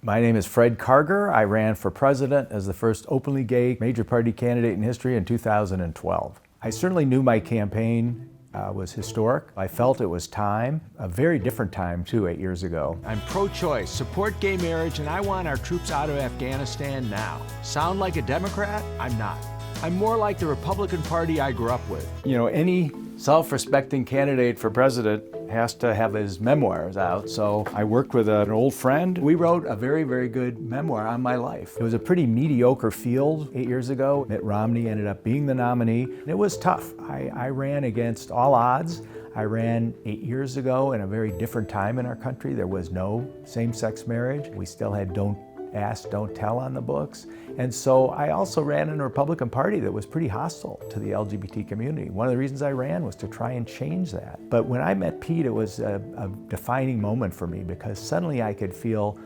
My name is Fred Karger. I ran for president as the first openly gay major party candidate in history in 2012. I certainly knew my campaign was historic. I felt it was time, a very different time too 8 years ago. I'm pro-choice, support gay marriage, and I want our troops out of Afghanistan now. Sound like a Democrat? I'm not. I'm more like the Republican Party I grew up with. You know, any self-respecting candidate for president has to have his memoirs out, so I worked with an old friend. We wrote a very, very good memoir on my life. It was a pretty mediocre field 8 years ago. Mitt Romney ended up being the nominee. It was tough. I ran against all odds. I ran 8 years ago in a very different time in our country. There was no same-sex marriage. We still had don't ask, don't tell on the books. And so I also ran in a Republican Party that was pretty hostile to the LGBT community. One of the reasons I ran was to try and change that. But when I met Pete, it was a defining moment for me because suddenly I could feel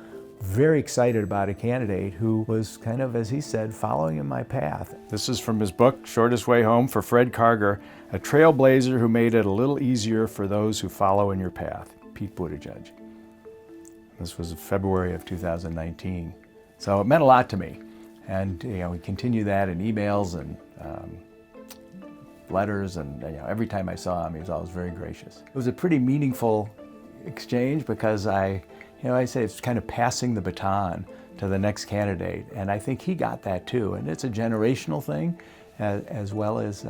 very excited about a candidate who was kind of, as he said, following in my path. This is from his book, Shortest Way Home, for Fred Karger, a trailblazer who made it a little easier for those who follow in your path, Pete Buttigieg. This was February of 2019. So it meant a lot to me. And we continue that in emails and letters, and every time I saw him, he was always very gracious. It was a pretty meaningful exchange because I say it's kind of passing the baton to the next candidate, and I think he got that too. And it's a generational thing, as well as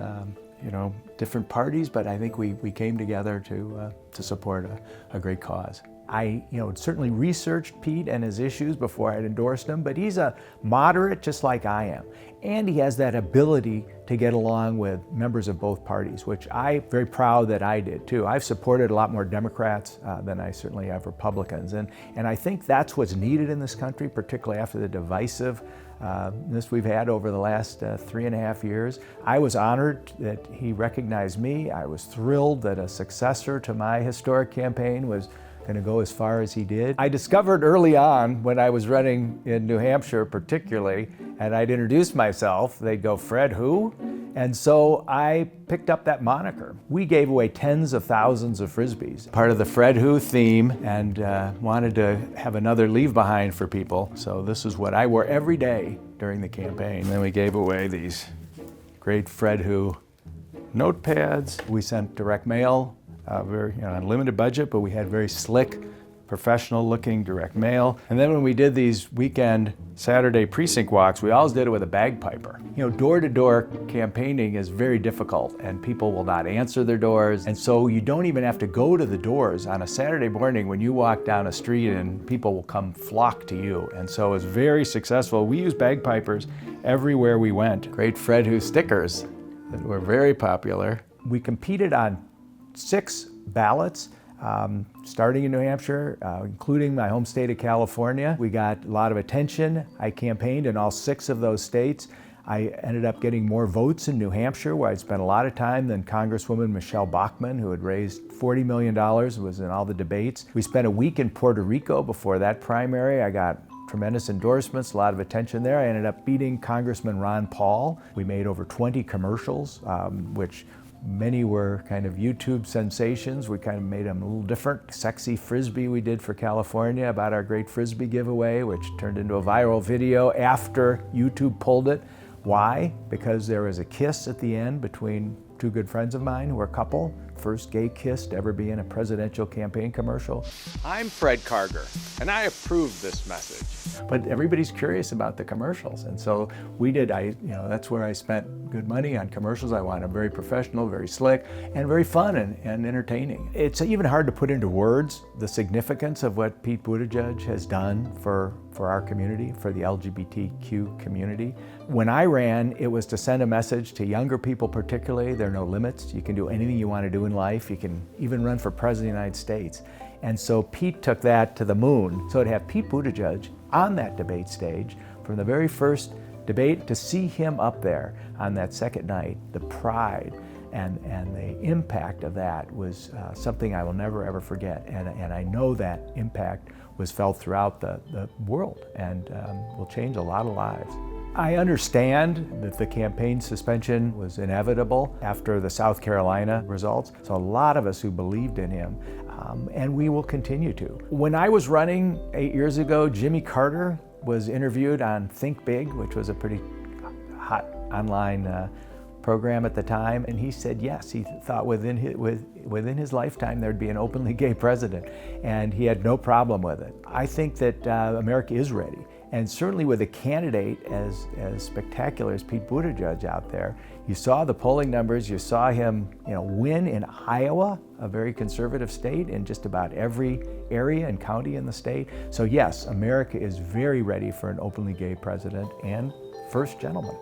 different parties. But I think we came together to support a great cause. I certainly researched Pete and his issues before I'd endorsed him, but he's a moderate just like I am. And he has that ability to get along with members of both parties, which I'm very proud that I did too. I've supported a lot more Democrats than I certainly have Republicans. And I think that's what's needed in this country, particularly after the divisiveness we've had over the last 3.5 years. I was honored that he recognized me. I was thrilled that a successor to my historic campaign was going to go as far as he did. I discovered early on when I was running in New Hampshire particularly, and I'd introduce myself, they'd go, "Fred who?" And so I picked up that moniker. We gave away tens of thousands of Frisbees, part of the Fred who theme, and wanted to have another leave behind for people. So this is what I wore every day during the campaign. And then we gave away these great Fred who notepads. We sent direct mail. Very unlimited budget, but we had very slick, professional-looking direct mail. And then when we did these weekend Saturday precinct walks, we always did it with a bagpiper. Door-to-door campaigning is very difficult, and people will not answer their doors. And so you don't even have to go to the doors on a Saturday morning when you walk down a street, and people will come flock to you. And so it was very successful. We used bagpipers everywhere we went. Great Fred Who stickers that were very popular. We competed on 6 ballots, starting in New Hampshire, including my home state of California. We got a lot of attention. I campaigned in all 6 of those states. I ended up getting more votes in New Hampshire, where I'd spent a lot of time, than Congresswoman Michelle Bachmann, who had raised $40 million, was in all the debates. We spent a week in Puerto Rico before that primary. I got tremendous endorsements, a lot of attention there. I ended up beating Congressman Ron Paul. We made over 20 commercials, which many were kind of YouTube sensations. We kind of made them a little different. Sexy Frisbee we did for California about our great Frisbee giveaway, which turned into a viral video after YouTube pulled it. Why? Because there was a kiss at the end between 2 good friends of mine who were a couple. First gay kiss to ever be in a presidential campaign commercial. I'm Fred Karger, and I approve this message. But everybody's curious about the commercials, and so we did. That's where I spent good money on commercials. I wanted them very professional, very slick, and very fun and entertaining. It's even hard to put into words the significance of what Pete Buttigieg has done for our community, for the LGBTQ community. When I ran, it was to send a message to younger people particularly. There are no limits. You can do anything you want to do in life. You can even run for president of the United States. And so Pete took that to the moon. So to have Pete Buttigieg on that debate stage from the very first debate, to see him up there on that second night, the pride and the impact of that was something I will never ever forget. And I know that impact was felt throughout the world and will change a lot of lives. I understand that the campaign suspension was inevitable after the South Carolina results. So a lot of us who believed in him, and we will continue to. When I was running 8 years ago, Jimmy Carter was interviewed on Think Big, which was a pretty hot online program at the time, and he said yes, he thought within his lifetime there'd be an openly gay president, and he had no problem with it. I think that America is ready, and certainly with a candidate as spectacular as Pete Buttigieg out there, you saw the polling numbers, you saw him win in Iowa, a very conservative state, in just about every area and county in the state. So yes, America is very ready for an openly gay president and first gentleman.